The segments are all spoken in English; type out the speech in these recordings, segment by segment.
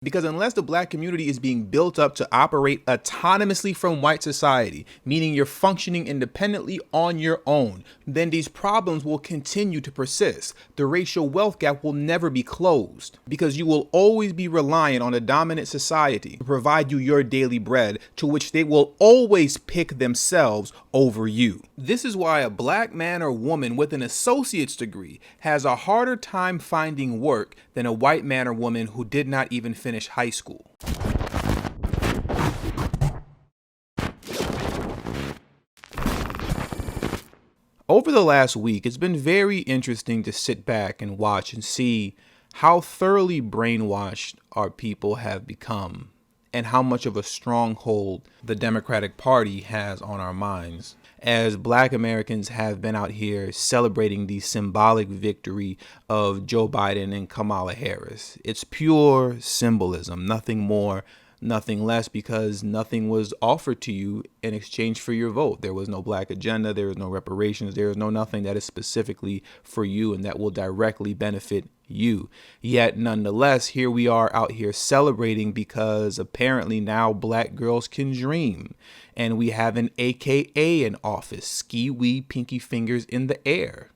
Because unless the black community is being built up to operate autonomously from white society, meaning you're functioning independently on your own, then these problems will continue to persist. The racial wealth gap will never be closed because you will always be reliant on a dominant society to provide you your daily bread, to which they will always pick themselves over you. This is why a black man or woman with an associate's degree has a harder time finding work than a white man or woman who did not even finish high school. Over the last week, it's been very interesting to sit back and watch and see how thoroughly brainwashed our people have become and how much of a stronghold the Democratic Party has on our minds. As black Americans have been out here celebrating the symbolic victory of Joe Biden and Kamala Harris. It's pure symbolism, nothing more, nothing less, because nothing was offered to you in exchange for your vote. There was no black agenda, there was no reparations, there is no nothing that is specifically for you and that will directly benefit you. Yet nonetheless, here we are out here celebrating because apparently now black girls can dream. And we have an AKA in office, ski wee pinky fingers in the air.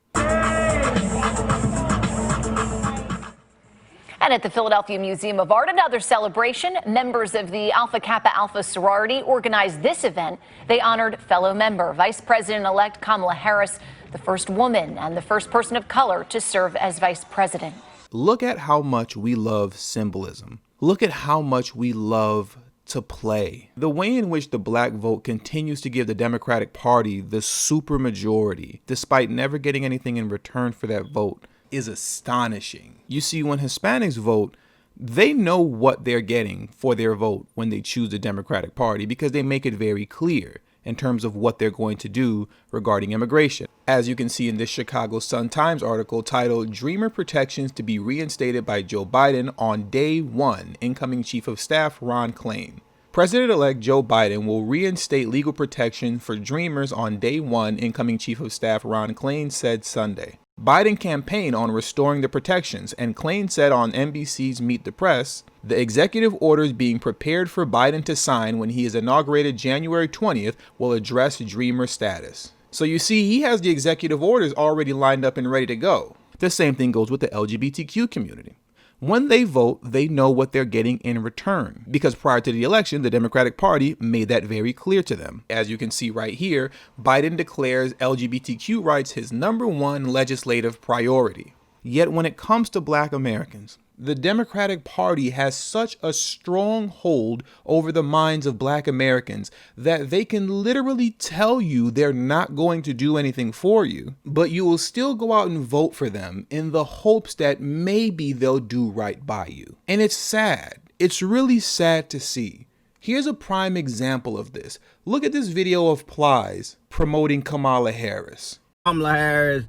And at the Philadelphia Museum of Art, another celebration. Members of the Alpha Kappa Alpha sorority organized this event. They honored fellow member, Vice President-elect Kamala Harris, the first woman and the first person of color to serve as vice president. Look at how much we love symbolism. Look at how much we love to play. The way in which the black vote continues to give the Democratic Party the supermajority, despite never getting anything in return for that vote, is astonishing. You see, when Hispanics vote, they know what they're getting for their vote when they choose the Democratic Party because they make it very clear in terms of what they're going to do regarding immigration. As you can see in this Chicago Sun-Times article titled "Dreamer Protections to be Reinstated by Joe Biden on Day 1, Incoming Chief of Staff Ron Klain. President-elect Joe Biden will reinstate legal protection for Dreamers on Day 1, Incoming Chief of Staff Ron Klain said Sunday. Biden campaigned on restoring the protections, and Klain said on NBC's Meet the Press, the executive orders being prepared for Biden to sign when he is inaugurated January 20th will address Dreamer status. So you see, he has the executive orders already lined up and ready to go. The same thing goes with the LGBTQ community. When they vote, they know what they're getting in return, because prior to the election, the Democratic Party made that very clear to them. As you can see right here, Biden declares LGBTQ rights his #1 legislative priority. Yet when it comes to black Americans, the Democratic Party has such a strong hold over the minds of black Americans that they can literally tell you they're not going to do anything for you, but you will still go out and vote for them in the hopes that maybe they'll do right by you. And it's sad. It's really sad to see. Here's a prime example of this. Look at this video of Plies promoting Kamala Harris. Kamala Harris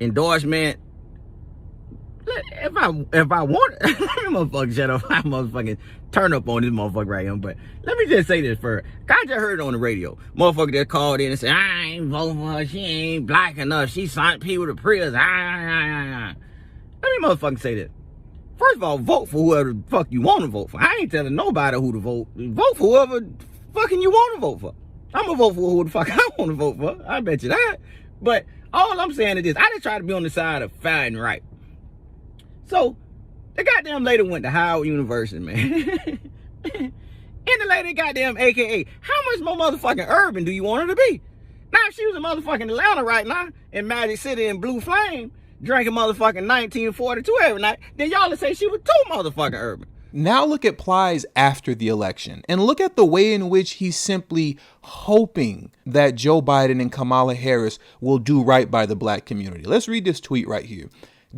endorsement. If I want, let me motherfucking shut up. I motherfucking turn up on this motherfucker right here. But let me just say this first. I just heard it on the radio. Motherfucker that called in and said, I ain't voting for her. She ain't black enough. She sent people to prison. Let me motherfucking say this. First of all, vote for whoever the fuck you want to vote for. I ain't telling nobody who to vote. Vote for whoever fucking you want to vote for. I'm going to vote for who the fuck I want to vote for. I bet you that. But all I'm saying is this. I just try to be on the side of fair and right. So, the goddamn lady went to Howard University, man. And the lady goddamn AKA, how much more motherfucking urban do you want her to be? Now, if she was in motherfucking Atlanta right now, in Magic City in Blue Flame, drinking motherfucking 1942 every night, then y'all would say she was too motherfucking urban. Now look at Plies after the election, and look at the way in which he's simply hoping that Joe Biden and Kamala Harris will do right by the black community. Let's read this tweet right here.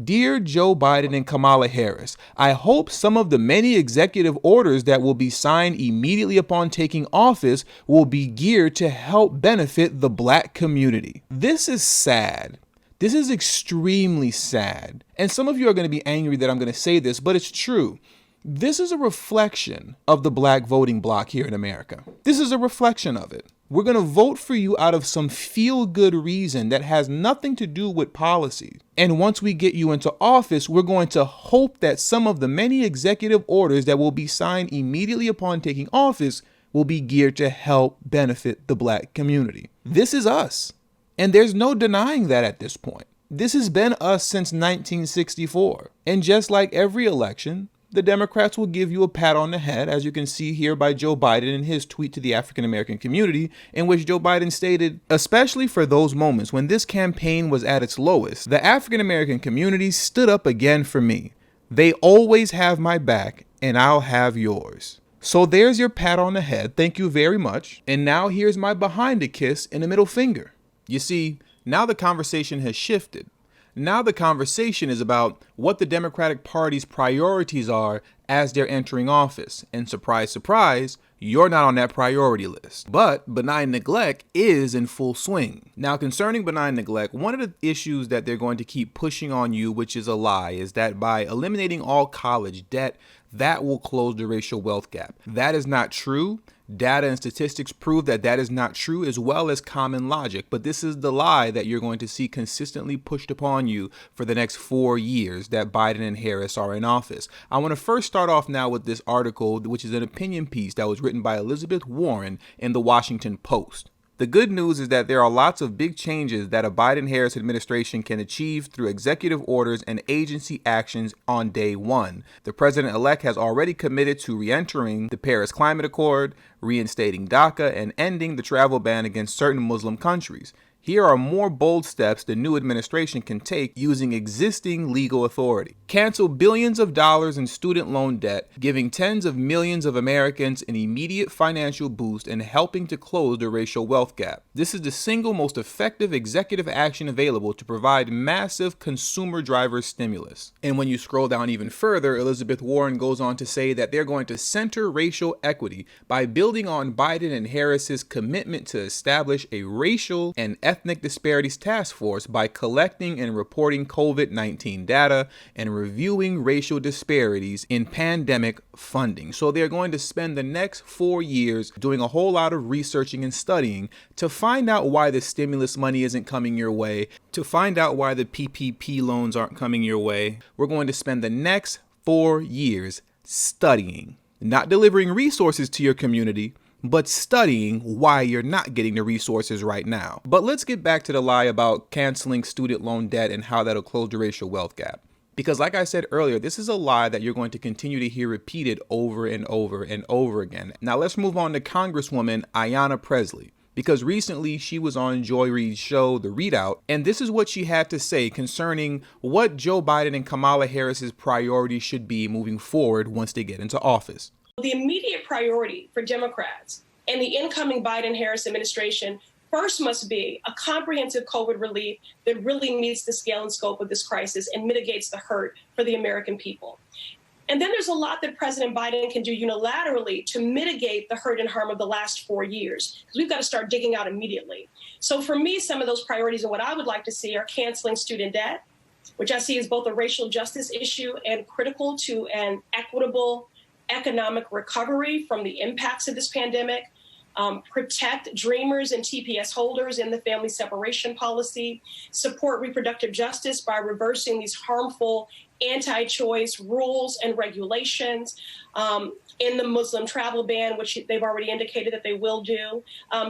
Dear Joe Biden and Kamala Harris, I hope some of the many executive orders that will be signed immediately upon taking office will be geared to help benefit the black community. This is sad. This is extremely sad. And some of you are going to be angry that I'm going to say this, but it's true. This is a reflection of the black voting bloc here in America. This is a reflection of it. We're going to vote for you out of some feel-good reason that has nothing to do with policy. And once we get you into office, we're going to hope that some of the many executive orders that will be signed immediately upon taking office will be geared to help benefit the black community. This is us. And there's no denying that at this point. This has been us since 1964. And just like every election, the Democrats will give you a pat on the head, as you can see here by Joe Biden in his tweet to the African American community, in which Joe Biden stated, especially for those moments when this campaign was at its lowest, the African American community stood up again for me. They always have my back, and I'll have yours. So there's your pat on the head. Thank you very much. And now here's my behind a kiss and a middle finger. You see, now the conversation has shifted. Now the conversation is about what the Democratic Party's priorities are as they're entering office. And surprise, surprise, you're not on that priority list. But benign neglect is in full swing. Now, concerning benign neglect, one of the issues that they're going to keep pushing on you, which is a lie, is that by eliminating all college debt, that will close the racial wealth gap. That is not true. Data and statistics prove that that is not true, as well as common logic. But this is the lie that you're going to see consistently pushed upon you for the next 4 years that Biden and Harris are in office. I want to first start off now with this article, which is an opinion piece that was written by Elizabeth Warren in the Washington Post. The good news is that there are lots of big changes that a Biden-Harris administration can achieve through executive orders and agency actions on day one. The president-elect has already committed to re-entering the Paris Climate Accord, reinstating DACA, and ending the travel ban against certain Muslim countries. Here are more bold steps the new administration can take using existing legal authority. Cancel billions of dollars in student loan debt, giving tens of millions of Americans an immediate financial boost and helping to close the racial wealth gap. This is the single most effective executive action available to provide massive consumer driver stimulus. And when you scroll down even further, Elizabeth Warren goes on to say that they're going to center racial equity by building on Biden and Harris's commitment to establish a racial and ethnic disparities task force by collecting and reporting COVID-19 data and reviewing racial disparities in pandemic funding. So they're going to spend the next 4 years doing a whole lot of researching and studying to find out why the stimulus money isn't coming your way, to find out why the PPP loans aren't coming your way. We're going to spend the next 4 years studying, not delivering resources to your community, but studying why you're not getting the resources right now. But let's get back to the lie about canceling student loan debt and how that'll close the racial wealth gap. Because like I said earlier, this is a lie that you're going to continue to hear repeated over and over and over again. Now let's move on to Congresswoman Ayanna Pressley, because recently she was on Joy Reid's show, The Readout, and this is what she had to say concerning what Joe Biden and Kamala Harris's priorities should be moving forward once they get into office. The immediate priority for Democrats and the incoming Biden-Harris administration first must be a comprehensive COVID relief that really meets the scale and scope of this crisis and mitigates the hurt for the American people. And then there's a lot that President Biden can do unilaterally to mitigate the hurt and harm of the last 4 years, because we've got to start digging out immediately. So for me, some of those priorities and what I would like to see are canceling student debt, which I see as both a racial justice issue and critical to an equitable economic recovery from the impacts of this pandemic, protect dreamers and TPS holders in the family separation policy, support reproductive justice by reversing these harmful anti-choice rules and regulations, in the Muslim travel ban, which they've already indicated that they will do.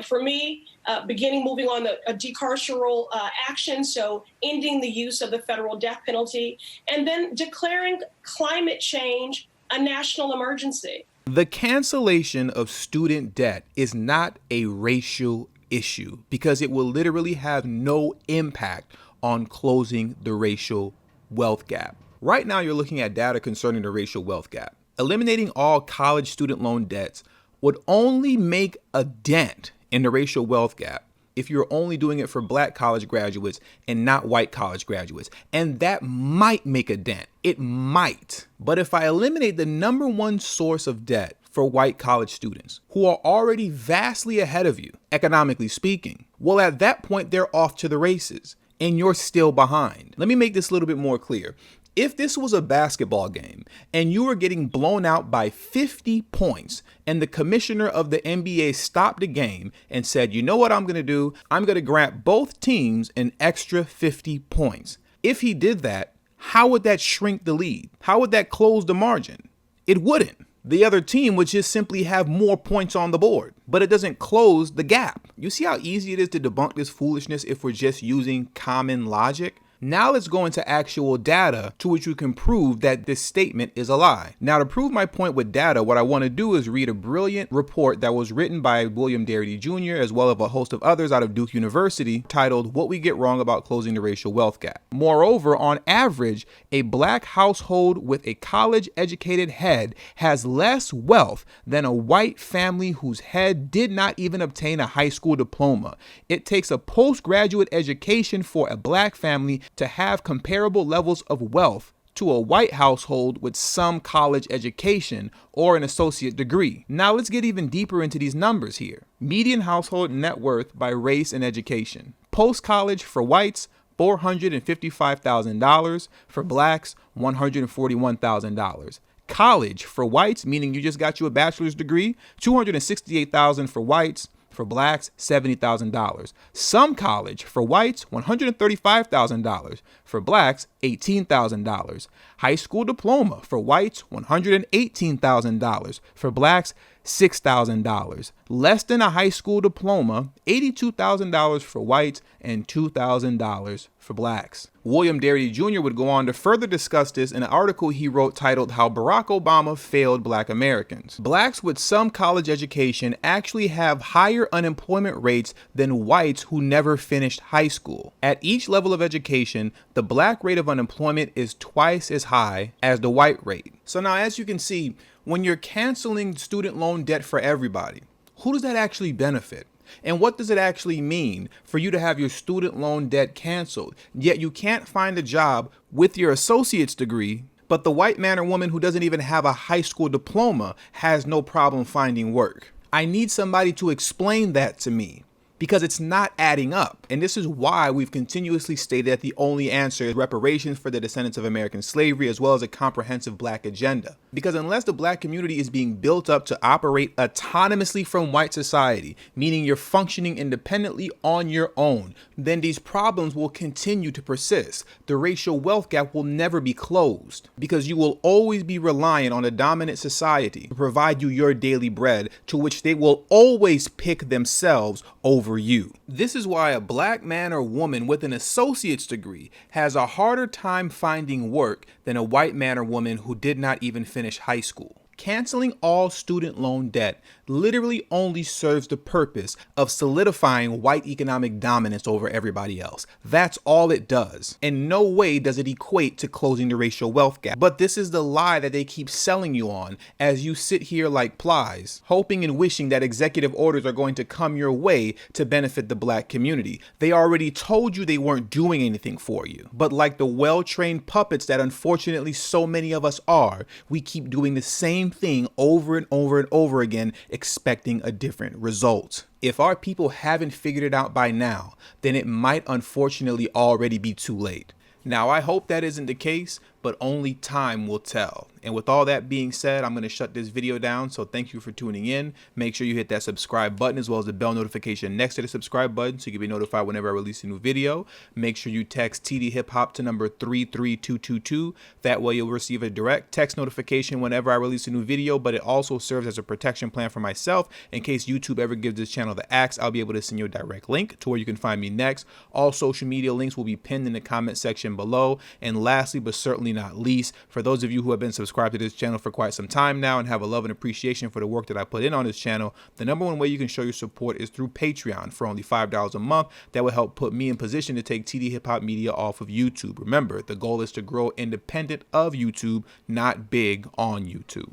For me, moving on a decarceral action, so ending the use of the federal death penalty, and then declaring climate change a national emergency. The cancellation of student debt is not a racial issue because it will literally have no impact on closing the racial wealth gap. Right now, you're looking at data concerning the racial wealth gap. Eliminating all college student loan debts would only make a dent in the racial wealth gap if you're only doing it for black college graduates and not white college graduates. And that might make a dent. It might. But if I eliminate the number one source of debt for white college students who are already vastly ahead of you, economically speaking, well, at that point, they're off to the races and you're still behind. Let me make this a little bit more clear. If this was a basketball game and you were getting blown out by 50 points and the commissioner of the NBA stopped the game and said, you know what I'm going to do? I'm going to grant both teams an extra 50 points. If he did that, how would that shrink the lead? How would that close the margin? It wouldn't. The other team would just simply have more points on the board, but it doesn't close the gap. You see how easy it is to debunk this foolishness if we're just using common logic? Now let's go into actual data to which we can prove that this statement is a lie. Now, to prove my point with data, what I want to do is read a brilliant report that was written by William Darity Jr. as well as a host of others out of Duke University titled "What We Get Wrong About Closing the Racial Wealth Gap." Moreover, on average, a black household with a college-educated head has less wealth than a white family whose head did not even obtain a high school diploma. It takes a postgraduate education for a black family to have comparable levels of wealth to a white household with some college education or an associate degree. Now let's get even deeper into these numbers here. Median household net worth by race and education. Post-college for whites, $455,000. For blacks, $141,000. College for whites, meaning you just got you a bachelor's degree, $268,000 for whites. For blacks, $70,000. Some college for whites, $135,000. For blacks, $18,000. High school diploma for whites, $118,000. For blacks, $6,000. Less than a high school diploma, $82,000 for whites and $2,000 for blacks. William Darity Jr. would go on to further discuss this in an article he wrote titled "How Barack Obama Failed Black Americans." Blacks with some college education actually have higher unemployment rates than whites who never finished high school. At each level of education, the black rate of unemployment is twice as high as the white rate. So now, as you can see, when you're canceling student loan debt for everybody, who does that actually benefit? And what does it actually mean for you to have your student loan debt canceled, yet you can't find a job with your associate's degree, but the white man or woman who doesn't even have a high school diploma has no problem finding work? I need somebody to explain that to me, because it's not adding up. And this is why we've continuously stated that the only answer is reparations for the descendants of American slavery, as well as a comprehensive black agenda. Because unless the black community is being built up to operate autonomously from white society, meaning you're functioning independently on your own, then these problems will continue to persist. The racial wealth gap will never be closed, because you will always be reliant on a dominant society to provide you your daily bread, to which they will always pick themselves over you. This is why a black man or woman with an associate's degree has a harder time finding work than a white man or woman who did not even finish high school. Canceling all student loan debt literally only serves the purpose of solidifying white economic dominance over everybody else. That's all it does. In no way does it equate to closing the racial wealth gap. But this is the lie that they keep selling you on as you sit here like plies, hoping and wishing that executive orders are going to come your way to benefit the black community. They already told you they weren't doing anything for you. But like the well-trained puppets that unfortunately so many of us are, we keep doing the same thing over and over and over again, expecting a different result. If our people haven't figured it out by now, then it might unfortunately already be too late. Now, I hope that isn't the case, but only time will tell. And with all that being said, I'm going to shut this video down. So thank you for tuning in. Make sure you hit that subscribe button as well as the bell notification next to the subscribe button so you can be notified whenever I release a new video. Make sure you text tdhiphop to number 33222. That way you'll receive a direct text notification whenever I release a new video, but it also serves as a protection plan for myself. In case YouTube ever gives this channel the axe, I'll be able to send you a direct link to where you can find me next. All social media links will be pinned in the comment section below. And lastly, but certainly not least, for those of you who have been subscribed to this channel for quite some time now and have a love and appreciation for the work that I put in on this channel, the number one way you can show your support is through Patreon for only $5 a month. That will help put me in position to take TD Hip Hop Media off of YouTube. Remember, the goal is to grow independent of YouTube, not big on YouTube.